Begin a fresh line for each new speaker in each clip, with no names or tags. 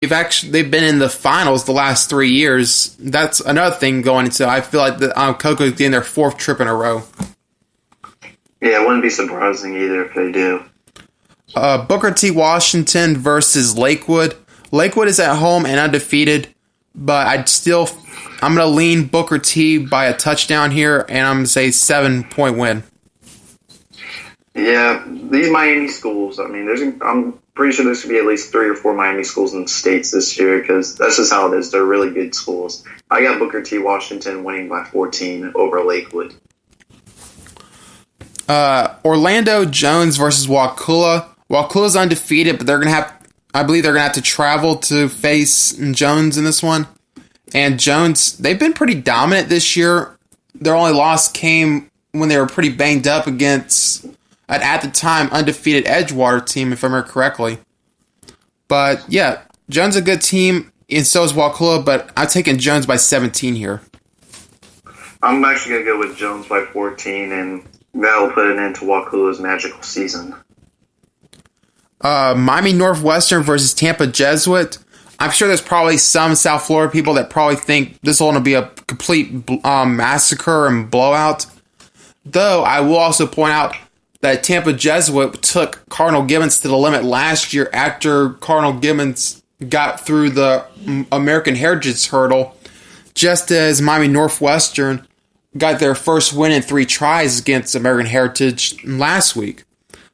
they've been in the finals the last 3 years. That's another thing going into. I feel like Coco's getting their fourth trip in a row.
Yeah, it wouldn't be surprising either if they do.
Booker T. Washington versus Lakewood. Lakewood is at home and undefeated, but I'm going to lean Booker T by a touchdown here, and I'm going to say 7-point win.
Yeah, these Miami schools, I'm pretty sure there's going to be at least 3 or 4 Miami schools in the States this year because that's just how it is. They're really good schools. I got Booker T. Washington winning by 14 over Lakewood.
Orlando Jones versus Wakulla. Wakulla's undefeated, but I believe they're going to have to travel to face Jones in this one. And Jones, they've been pretty dominant this year. Their only loss came when they were pretty banged up against at the time, undefeated Edgewater team, if I remember correctly. But, yeah, Jones is a good team, and so is Wakulla, but I'm taking Jones by 17 here.
I'm actually going to go with Jones by 14, and that'll put an end to Wakulla's magical season.
Miami Northwestern versus Tampa Jesuit. I'm sure there's probably some South Florida people that probably think this is going to be a complete massacre and blowout. Though, I will also point out that Tampa Jesuit took Cardinal Gibbons to the limit last year after Cardinal Gibbons got through the American Heritage hurdle, just as Miami Northwestern got their first win in 3 tries against American Heritage last week.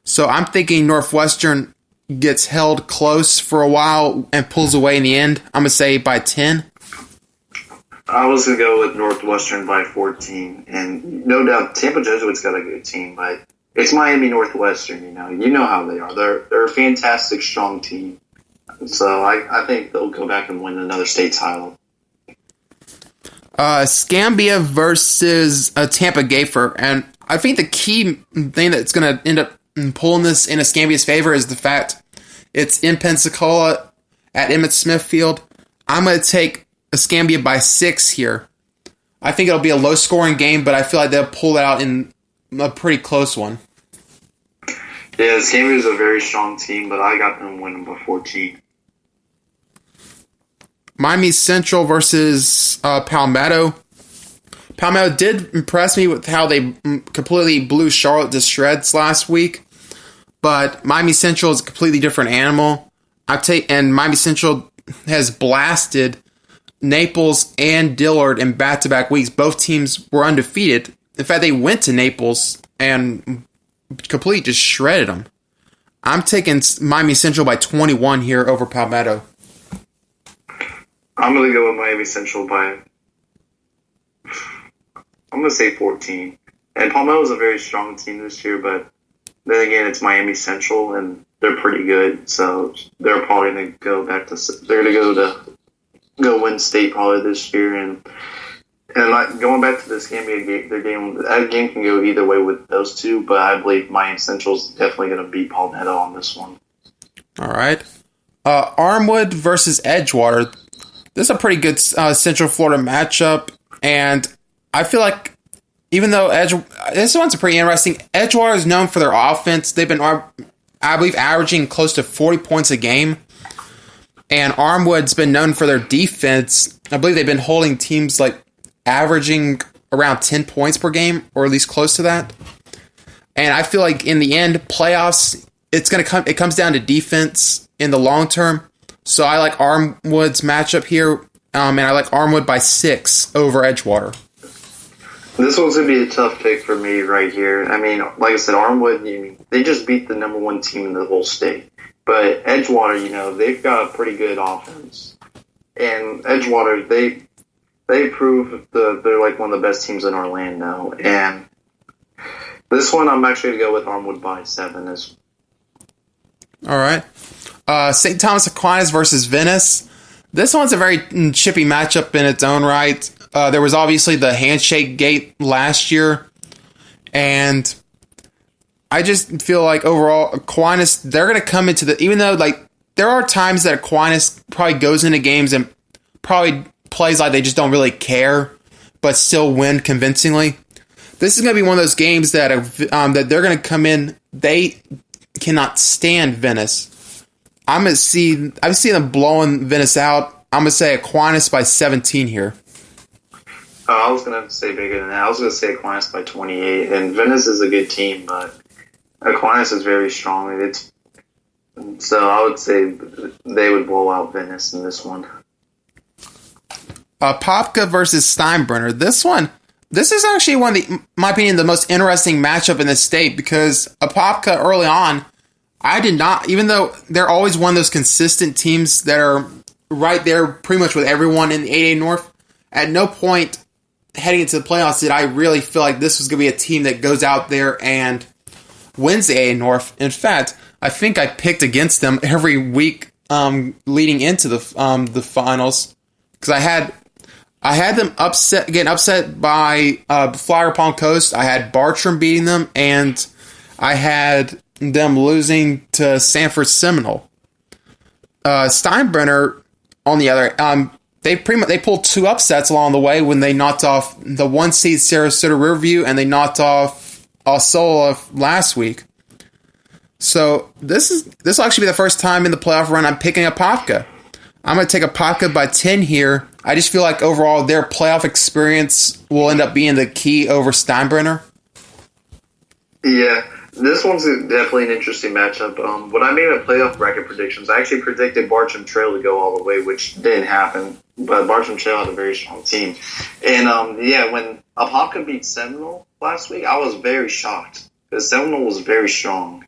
So I'm thinking Northwestern gets held close for a while and pulls away in the end. I'm going to say by 10.
I was going to go with Northwestern by 14. And no doubt, Tampa Jesuits got a good team, but it's Miami Northwestern, You know how they are. They're a fantastic, strong team. So I think they'll go back and win another state title.
Scambia versus Tampa Gayfer. And I think the key thing that's going to end up pulling this in Escambia's favor is the fact it's in Pensacola at Emmitt Smith Field. I'm going to take Escambia by 6 here. I think it'll be a low-scoring game, but I feel like they'll pull it out in a pretty close one.
Yeah, Escambia is a very strong team, but I got them winning by 14.
Miami Central versus Palmetto. Palmetto did impress me with how they completely blew Charlotte to shreds last week. But Miami Central is a completely different animal. And Miami Central has blasted Naples and Dillard in back-to-back weeks. Both teams were undefeated. In fact, they went to Naples and completely just shredded them. I'm taking Miami Central by 21 here over Palmetto.
I'm going to go with Miami Central by, I'm going to say 14. And Palmetto is a very strong team this year, but then again, it's Miami Central, and they're pretty good, so they're probably going to go back to, they're going to go win state probably this year, and like going back to this Gambia game, that game can go either way with those two, but I believe Miami Central's definitely going to beat Palmetto on this one.
All right. Armwood versus Edgewater. This is a pretty good Central Florida matchup, and I feel like even though this one's pretty interesting. Edgewater is known for their offense. They've been, I believe, averaging close to 40 points a game. And Armwood's been known for their defense. I believe they've been holding teams like averaging around 10 points per game, or at least close to that. And I feel like in the end, playoffs, it comes down to defense in the long term. So I like Armwood's matchup here, and I like Armwood by 6 over Edgewater.
This one's going to be a tough pick for me right here. I mean, like I said, Armwood, they just beat the number 1 team in the whole state. But Edgewater, they've got a pretty good offense. And Edgewater, they prove they're like one of the best teams in Orlando. And this one, I'm actually going to go with Armwood by 7.
All right. St. Thomas Aquinas versus Venice. This one's a very chippy matchup in its own right. There was obviously the handshake gate last year, and I just feel like overall Aquinas, they're going to come into even though like there are times that Aquinas probably goes into games and probably plays like they just don't really care, but still win convincingly. This is going to be one of those games that that they're going to come in. They cannot stand Venice. I've seen them blowing Venice out. I'm gonna say Aquinas by 17 here.
I was going to say bigger than that. I was going to say Aquinas by 28. And Venice is a good team, but Aquinas is very strong. So I would say they would blow out Venice in this one.
Popka versus Steinbrenner. This is actually one of the, in my opinion, the most interesting matchup in the state because Popka early on, I did not, even though they're always one of those consistent teams that are right there pretty much with everyone in the 8A North, at no point heading into the playoffs did I really feel like this was going to be a team that goes out there and wins the 8A North. In fact, I think I picked against them every week leading into the finals because I had them getting upset by Flagler Palm Coast. I had Bartram beating them, and I had them losing to Sanford Seminole. Steinbrenner, on the other, they pulled two upsets along the way when they knocked off the 1 seed Sarasota Riverview and they knocked off Osceola last week. So this will actually be the first time in the playoff run I'm picking a Popka. I'm going to take a Popka by 10 here. I just feel like overall their playoff experience will end up being the key over Steinbrenner.
Yeah, this one's definitely an interesting matchup. When I made my playoff bracket predictions, I actually predicted Bartram Trail to go all the way, which didn't happen. But Bartram Trail had a very strong team. And when Apopka beat Seminole last week, I was very shocked because Seminole was very strong.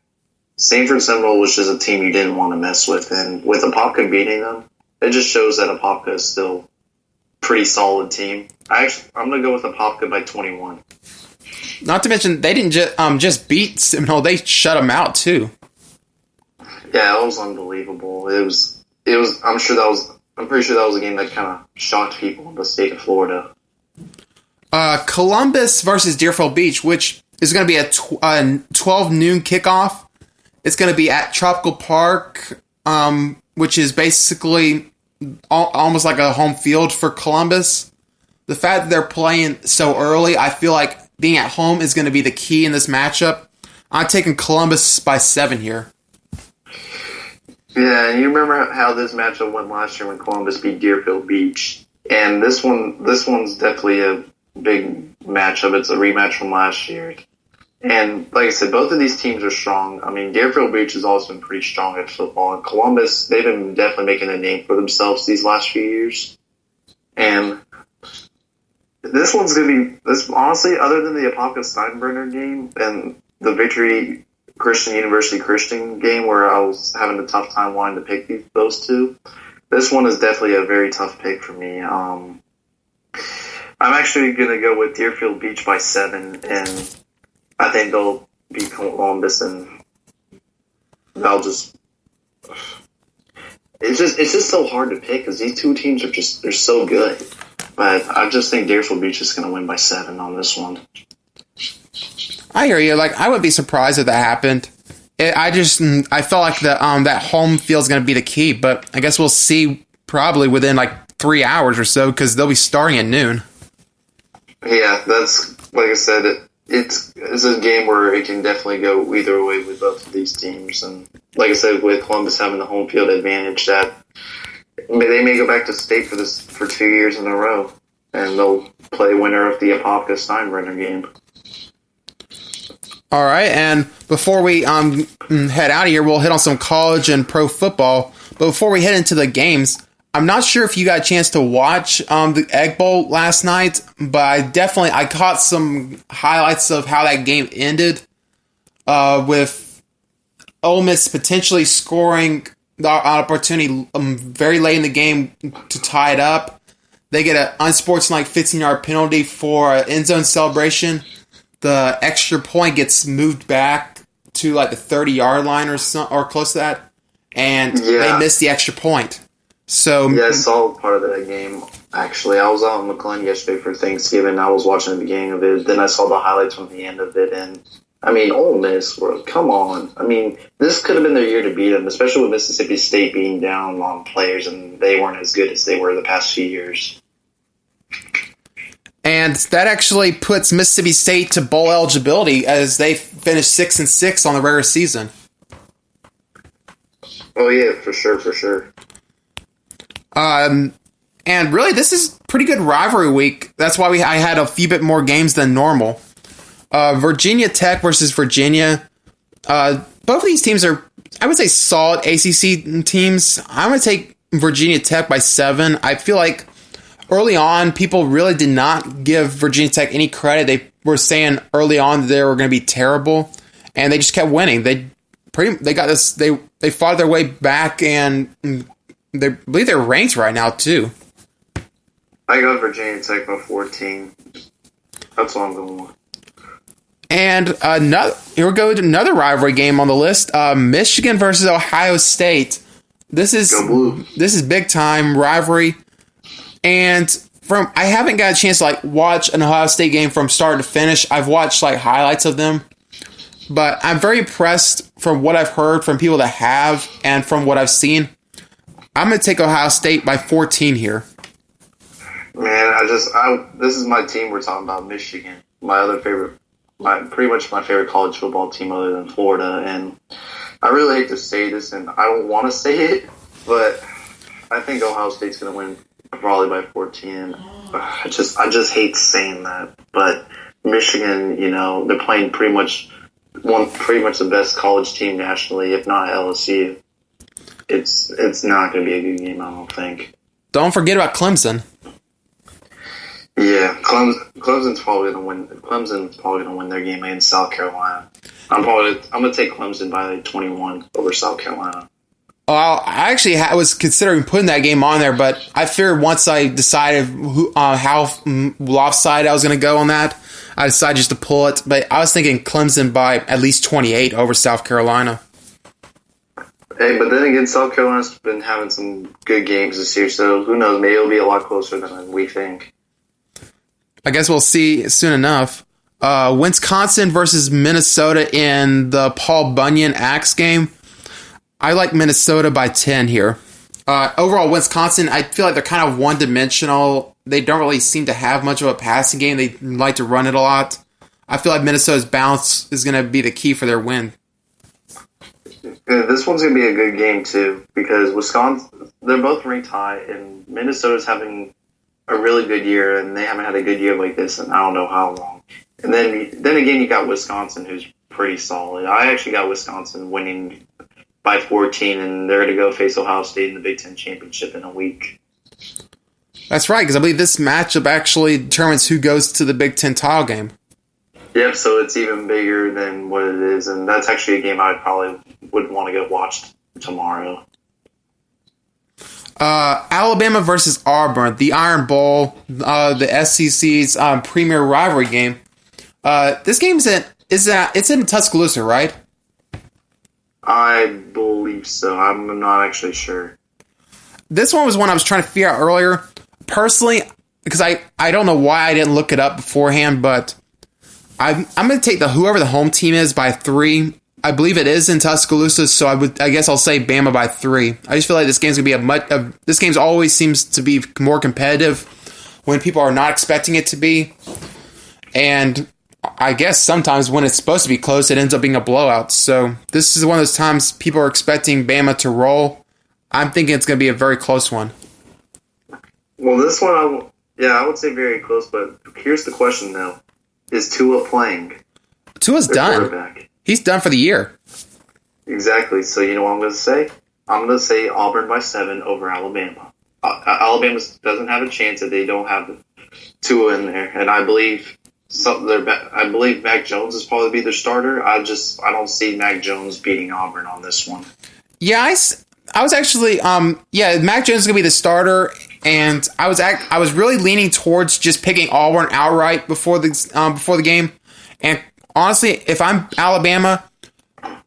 Sanford Seminole was just a team you didn't want to mess with. And with Apopka beating them, it just shows that Apopka is still a pretty solid team. I'm going to go with Apopka by 21.
Not to mention, they didn't just beat Seminole; they shut them out too.
Yeah, it was unbelievable. It was. I'm pretty sure that was a game that kind of shocked people in the state of Florida.
Columbus versus Deerfield Beach, which is going to be a 12 noon kickoff. It's going to be at Tropical Park, which is basically almost like a home field for Columbus. The fact that they're playing so early, I feel like being at home is going to be the key in this matchup. I'm taking Columbus by 7 here.
Yeah, and you remember how this matchup went last year when Columbus beat Deerfield Beach. And this one's definitely a big matchup. It's a rematch from last year. And like I said, both of these teams are strong. I mean, Deerfield Beach has also been pretty strong at football. And Columbus, they've been definitely making a name for themselves these last few years. And this one's going to be, honestly, other than the Apopka Steinbrenner game and the Victory Christian University Christian game where I was having a tough time wanting to pick those two, this one is definitely a very tough pick for me. I'm actually going to go with Deerfield Beach by 7, and I think they'll beat Columbus, and they'll just... It's just so hard to pick because these two teams they're so good. But I just think Deerfield Beach is going to win by 7 on this one.
I hear you. Like, I wouldn't be surprised if that happened. I felt like that home field is going to be the key, but I guess we'll see probably within like 3 hours or so because they'll be starting at noon.
Yeah, that's like I said. It's a game where it can definitely go either way with both of these teams, and like I said, with Columbus having the home field advantage, that they may go back to state for 2 years in a row, and they'll play winner of the Apopka Steinbrenner game.
All right, and before we head out of here, we'll hit on some college and pro football. But before we head into the games, I'm not sure if you got a chance to watch the Egg Bowl last night, but I caught some highlights of how that game ended, with Ole Miss potentially scoring the opportunity very late in the game to tie it up. They get an unsportsmanlike 15-yard penalty for an end zone celebration. The extra point gets moved back to like the 30-yard line or close to that, and they miss the extra point. So
yeah, I saw part of that game. Actually, I was out in McLean yesterday for Thanksgiving. I was watching the beginning of it. Then I saw the highlights from the end of it, and I mean, Ole Miss, come on. I mean, this could have been their year to beat them, especially with Mississippi State being down on players, and they weren't as good as they were the past few years.
And that actually puts Mississippi State to bowl eligibility as they finished 6-6 on the regular season.
Oh yeah, for sure, for sure.
And really, this is pretty good rivalry week. That's why I had a few bit more games than normal. Virginia Tech versus Virginia. Both of these teams are, I would say, solid ACC teams. I'm going to take Virginia Tech by 7. I feel like early on, people really did not give Virginia Tech any credit. They were saying early on that they were going to be terrible, and they just kept winning. They got this. They fought their way back, and they believe they're ranked right now too.
I got Virginia Tech by 14. That's all I'm going with.
And here we go to another rivalry game on the list: Michigan versus Ohio State. This is big time rivalry, and I haven't got a chance to watch an Ohio State game from start to finish. I've watched highlights of them, but I'm very impressed from what I've heard from people that have, and from what I've seen. I'm going to take Ohio State by 14 here.
Man, this is my team we're talking about, Michigan. Pretty much my favorite college football team other than Florida. And I really hate to say this, and I don't want to say it, but I think Ohio State's going to win probably by 14. I just hate saying that. But Michigan, they're playing pretty much the best college team nationally, if not LSU. It's not going to be a good game, I don't think.
Don't forget about Clemson.
Yeah, Clemson's probably going to win. Clemson's probably going to win their game against South Carolina. I'm going to take Clemson by 21 over South Carolina.
Well, I actually was considering putting that game on there, but I figured once I decided how lopsided I was going to go on that, I decided just to pull it. But I was thinking Clemson by at least 28 over South Carolina.
Hey, but then again, South Carolina's been having some good games this year, so who knows? Maybe it'll be a lot closer than we think.
I guess we'll see soon enough. Wisconsin versus Minnesota in the Paul Bunyan Axe game. I like Minnesota by 10 here. Overall, Wisconsin, I feel like they're kind of one-dimensional. They don't really seem to have much of a passing game. They like to run it a lot. I feel like Minnesota's bounce is going to be the key for their win.
Yeah, this one's going to be a good game, too, because Wisconsin, they're both ranked high, and Minnesota's having a really good year, and they haven't had a good year like this in I don't know how long. And then again, you got Wisconsin, who's pretty solid. I actually got Wisconsin winning by 14, and they're going to go face Ohio State in the Big Ten Championship in a week.
That's right, because I believe this matchup actually determines who goes to the Big Ten title game.
Yep, so it's even bigger than what it is, and that's actually a game I probably would want to go watch tomorrow.
Alabama versus Auburn, the Iron Bowl, the SEC's premier rivalry game. This game's it's in Tuscaloosa, right?
I believe so. I'm not actually sure.
This one was one I was trying to figure out earlier. Personally, because I don't know why I didn't look it up beforehand, but I'm going to take whoever the home team is by 3. I believe it is in Tuscaloosa, so I guess I'll say Bama by 3. I just feel like this game's going to be this game's always seems to be more competitive when people are not expecting it to be. And I guess sometimes when it's supposed to be close, it ends up being a blowout. So this is one of those times people are expecting Bama to roll. I'm thinking it's going to be a very close one.
Well, this one, I would say very close, but here's the question, though. Is Tua playing?
Tua's done. He's done for the year.
Exactly. So you know what I'm going to say? I'm going to say Auburn by 7 over Alabama. Alabama doesn't have a chance if they don't have Tua in there, and I believe Mac Jones is probably be their starter. I don't see Mac Jones beating Auburn on this one.
Yeah, I was actually Mac Jones is going to be the starter, and I was really leaning towards just picking Auburn outright before the game. And honestly, if I'm Alabama,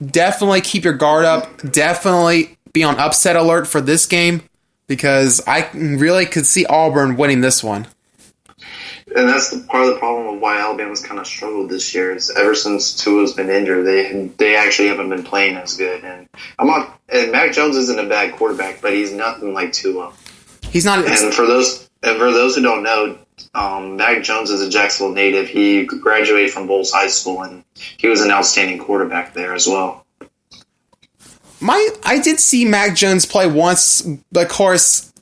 definitely keep your guard up. Definitely be on upset alert for this game, because I really could see Auburn winning this one.
And that's part of the problem of why Alabama's kind of struggled this year. Is ever since Tua's been injured, they actually haven't been playing as good. And Mac Jones isn't a bad quarterback, but he's nothing like Tua.
He's not.
And for those who don't know, Mac Jones is a Jacksonville native. He graduated from Bowles High School, and he was an outstanding quarterback there as well.
I did see Mac Jones play once. Of course,